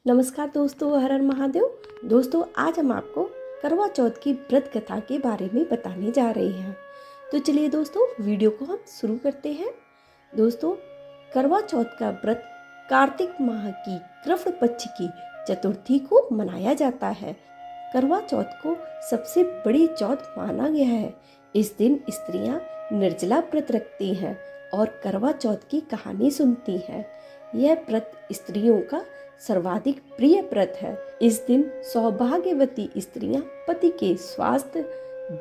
नमस्कार दोस्तों, हर हर महादेव। दोस्तों, आज हम आपको करवा चौथ की व्रत कथा के बारे में बताने जा रहे हैं। तो चलिए दोस्तों, वीडियो को हम शुरू करते हैं। दोस्तों, करवा चौथ का व्रत कार्तिक माह की कृष्ण पक्ष की चतुर्थी को मनाया जाता है। करवा चौथ को सबसे बड़ी चौथ माना गया है। इस दिन स्त्रियां निर्जला व्रत रखती हैं और करवा चौथ की कहानी सुनती हैं। यह व्रत स्त्रियों का सर्वाधिक प्रिय व्रत है। इस दिन सौभाग्यवती स्त्रियां पति के स्वास्थ्य,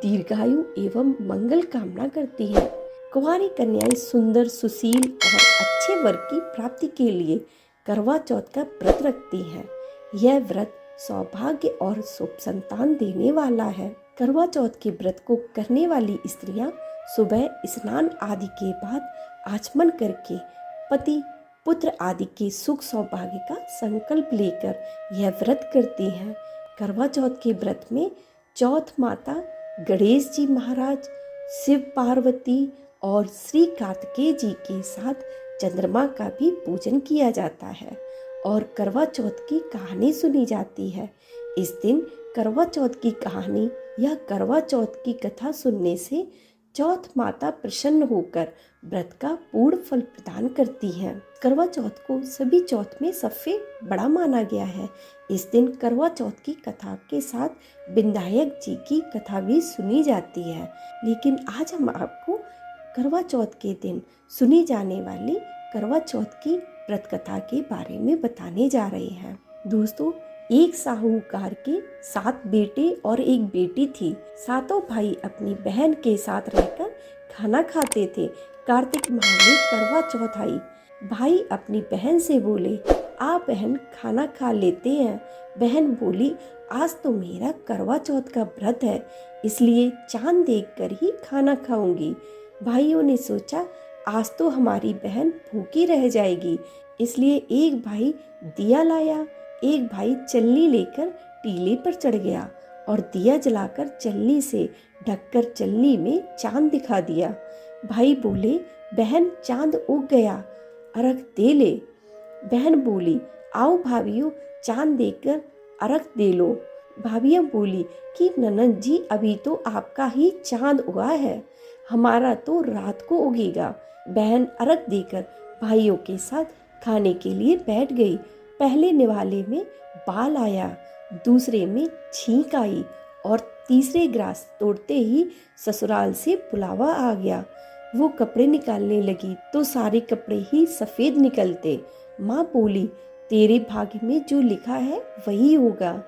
दीर्घायु एवं मंगल कामना करती हैं। कुंवारी कन्याएं सुंदर, सुशील और अच्छे वर की प्राप्ति के लिए करवा चौथ का व्रत रखती हैं। यह व्रत सौभाग्य और शुभ संतान देने वाला है। करवा चौथ के व्रत को करने वाली स्त्रियां सुबह स्नान आदि के बाद आचमन करके पति, पुत्र आदि के सुख सौभाग्य का संकल्प लेकर यह व्रत करती हैं। करवा चौथ के व्रत में चौथ माता, गणेश जी महाराज, शिव पार्वती और श्री कार्तिकेय जी के साथ चंद्रमा का भी पूजन किया जाता है और करवा चौथ की कहानी सुनी जाती है। इस दिन करवा चौथ की कहानी या करवा चौथ की कथा सुनने से चौथ माता प्रसन्न होकर व्रत का पूर्ण फल प्रदान करती हैं। करवा चौथ को सभी चौथ में सबसे बड़ा माना गया है। इस दिन करवा चौथ की कथा के साथ विनायक जी की कथा भी सुनी जाती है। लेकिन आज हम आपको करवा चौथ के दिन सुनी जाने वाली करवा चौथ की व्रत कथा के बारे में बताने जा रहे हैं। दोस्तों, एक साहूकार के 7 बेटे और एक बेटी थी। सातों भाई अपनी बहन के साथ रहकर खाना खाते थे। कार्तिक माह में करवा चौथ आई। भाई अपनी बहन से बोले, आ बहन, खाना खा लेते हैं। बहन बोली, आज तो मेरा करवा चौथ का व्रत है, इसलिए चांद देखकर ही खाना खाऊंगी। भाइयों ने सोचा, आज तो हमारी बहन भूखी रह जाएगी, इसलिए एक भाई दिया लाया। एक भाई चलनी लेकर टीले पर चढ़ गया और दिया जलाकर चलनी से ढककर चलनी में चांद दिखा दिया। भाई बोले, बहन, चांद उग गया, अर्घ दे ले। बहन बोली, आओ भाभियों, चांद देखकर अर्घ दे लो। भाभियां बोली कि ननद जी, अभी तो आपका ही चांद उगा है, हमारा तो रात को उगेगा। बहन अर्घ देकर भाइयों के साथ खाने के लिए बैठ गई। पहले निवाले में बाल आया, दूसरे में छींक आई और तीसरे ग्रास तोड़ते ही ससुराल से बुलावा आ गया। वो कपड़े निकालने लगी तो सारे कपड़े ही सफेद निकलते। माँ बोली, तेरे भाग्य में जो लिखा है वही होगा।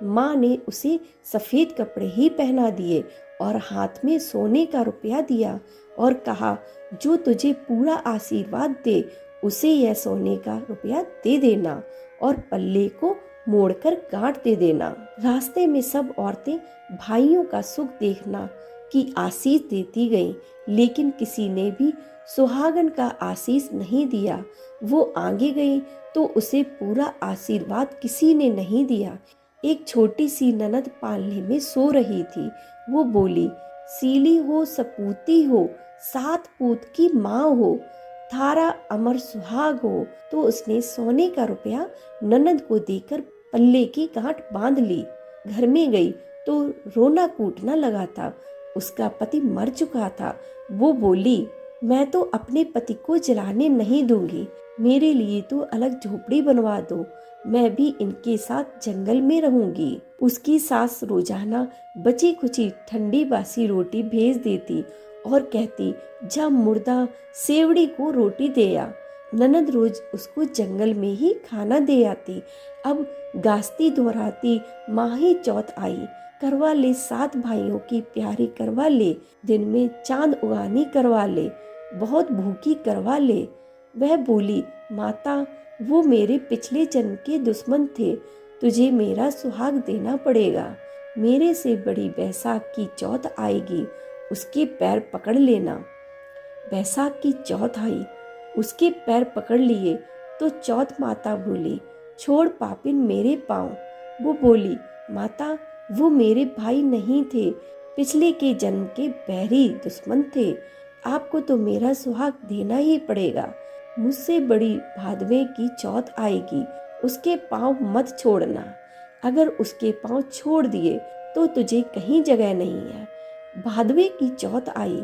माँ ने उसे सफेद कपड़े ही पहना दिए और हाथ में सोने का रुपया दिया और कहा, जो तुझे पूरा आशीर्वाद दे उसे यह सोने का रुपया दे देना और पल्ले को मोड़कर गांठ दे देना। रास्ते में सब औरतें भाइयों का सुख देखना की आशीष देती गईं, लेकिन किसी ने भी सुहागन का आशीष नहीं दिया। वो आगे गई तो उसे पूरा आशीर्वाद किसी ने नहीं दिया। एक छोटी सी ननद पालने में सो रही थी। वो बोली, सीली हो, सपूती हो, 7 पूत की माँ हो, थारा अमर सुहाग हो। तो उसने सोने का रुपया ननद को देकर पल्ले की गांठ बांध ली। घर में गई तो रोना कूटना लगा था। उसका पति मर चुका था। वो बोली, मैं तो अपने पति को जलाने नहीं दूंगी, मेरे लिए तो अलग झोपड़ी बनवा दो, मैं भी इनके साथ जंगल में रहूंगी। उसकी सास रोजाना बची खुची ठंडी बासी रोटी भेज देती और कहती, जा मुर्दा सेवड़ी को रोटी दे आ। ननद रोज उसको जंगल में ही खाना दे आती। अब गास्ती दोहराती माही चौथ आई। करवा ले 7 भाइयों की प्यारी करवा ले, दिन में चांद उगानी करवा ले, बहुत भूखी करवा ले। वह बोली, माता, वो मेरे पिछले जन्म के दुश्मन थे, तुझे मेरा सुहाग देना पड़ेगा। मेरे से बड़ी बैसाख की चौथ आएगी, उसके पैर पकड़ लेना। बैसाख की चौथ आई, उसके पैर पकड़ लिए तो चौथ माता बोली, छोड़ पापिन मेरे पाँव। वो बोली, माता, वो मेरे भाई नहीं थे, पिछले के जन्म के बैरी दुश्मन थे, आपको तो मेरा सुहाग देना ही पड़ेगा। मुझसे बड़ी भादवे की चौथ आएगी, उसके पाँव मत छोड़ना। अगर उसके पाँव छोड़ दिए तो तुझे कहीं जगह नहीं है। भादवे की चौथ आई,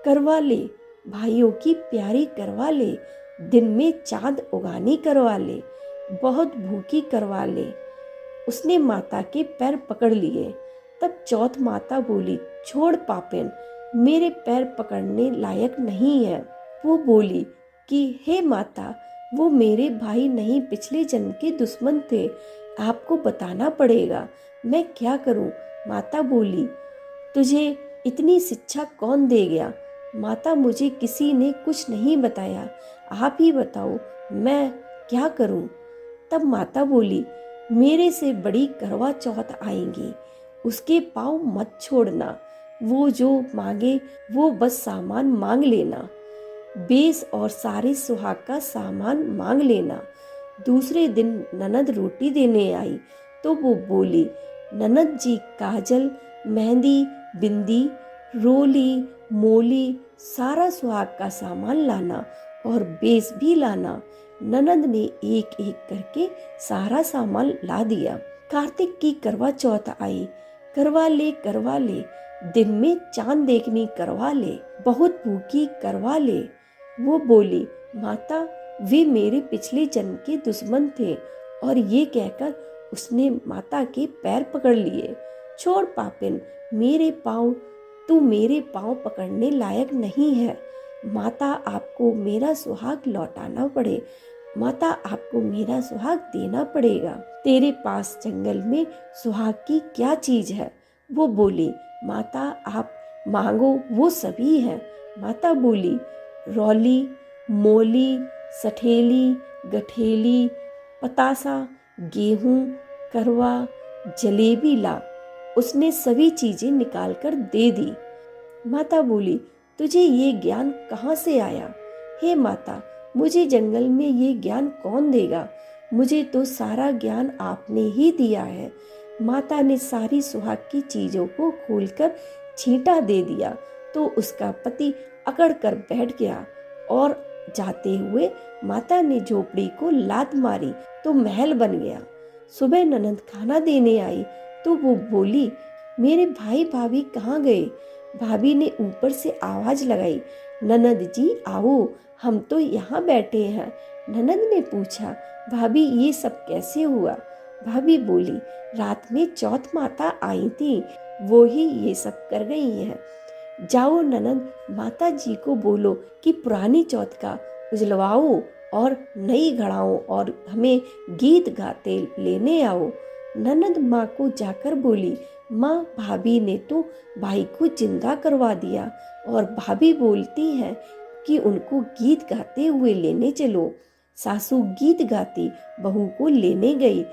करवा ले भाइयों की प्यारी करवा ले। दिन में चांद उगानी करवा ले, बहुत भूखी करवा ले। उसने माता के पैर पकड़ लिए। तब चौथ माता बोली, छोड़ पापिन, मेरे पैर पकड़ने लायक नहीं है। वो बोली कि हे माता, वो मेरे भाई नहीं, पिछले जन्म के दुश्मन थे, आपको बताना पड़ेगा। मैं क्या करूं? माता बोली, तुझे इतनी शिक्षा कौन दे गया? माता, मुझे किसी ने कुछ नहीं बताया, आप ही बताओ मैं क्या करूं? तब माता बोली, मेरे से बड़ी करवा चौथ आएंगी, उसके पाँव मत छोड़ना। वो जो मांगे वो बस सामान मांग लेना, बेस और सारे सुहाग का सामान मांग लेना। दूसरे दिन ननद रोटी देने आई तो वो बोली, ननद जी, काजल, मेहंदी, बिंदी, रोली, मोली, सारा सुहाग का सामान लाना और बेस भी लाना। ननद ने एक एक करके सारा सामान ला दिया। कार्तिक की करवा चौथ आई, करवा ले, दिन में चांद देखनी करवा ले, बहुत भूखी करवा ले। वो बोली, माता, वे मेरे पिछले जन्म के दुश्मन थे। और ये कहकर उसने माता के पैर पकड़ लिए। छोड़ पापिन, तू मेरे पाँव पकड़ने लायक नहीं है। माता, आपको मेरा सुहाग लौटाना पड़े, माता आपको मेरा सुहाग देना पड़ेगा। तेरे पास जंगल में सुहाग की क्या चीज है? वो बोली, माता, आप मांगो वो सभी है। माता बोली, रौली, मोली, सठेली, गठेली, पतासा, गेहूं, करवा, जलेबी ला। उसने सभी चीजें निकालकर दे दी। माता बोली, तुझे ये ज्ञान कहाँ से आया? हे माता, मुझे जंगल में ये ज्ञान कौन देगा? मुझे तो सारा ज्ञान आपने ही दिया है। माता ने सारी सुहाग की चीजों को खोलकर छींटा दे दिया तो उसका पति अकड़ कर बैठ गया और जाते हुए माता ने झोपड़ी को लात मारी तो महल बन गया। सुबह ननद खाना देने आई तो वो बोली, मेरे भाई भाभी कहाँ गए? भाभी ने ऊपर से आवाज लगाई, ननद जी आओ, हम तो यहाँ बैठे हैं। ननद ने पूछा, भाभी ये सब कैसे हुआ? भाभी बोली, रात में चौथ माता आई थी, वो ही ये सब कर गई है। जाओ ननद, माता जी को बोलो कि पुरानी चौथ का उजलवाओ और नई घड़ाओ और हमें गीत गाते लेने आओ। ननद माँ को जाकर बोली, माँ, भाभी ने तो भाई को जिंदा करवा दिया और भाभी बोलती हैं कि उनको गीत गाते हुए लेने चलो। सासू गीत गाती बहू को लेने गई।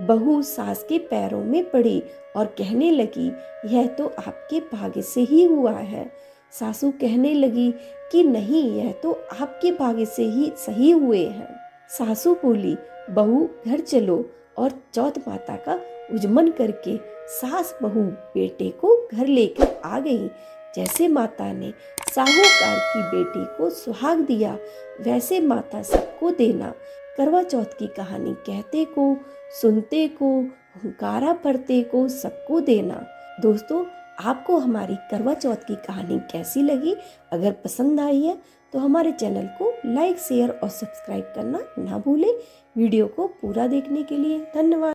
बहू सास के पैरों में पड़ी और कहने लगी, यह तो आपके भाग्य से ही हुआ है। सासू कहने लगी कि नहीं, यह तो आपके भाग्य से ही सही हुए हैं। सासू बोली, बहू घर चलो, और चौथ माता का उजमन करके सास बहू बेटे को घर लेकर आ गई। जैसे माता ने साहूकार की बेटी को सुहाग दिया, वैसे माता सबको देना। करवा चौथ की कहानी कहते को, सुनते को, हुंकारा भरते को सबको देना। दोस्तों, आपको हमारी करवा चौथ की कहानी कैसी लगी? अगर पसंद आई है तो हमारे चैनल को लाइक, शेयर और सब्सक्राइब करना ना भूलें। वीडियो को पूरा देखने के लिए धन्यवाद।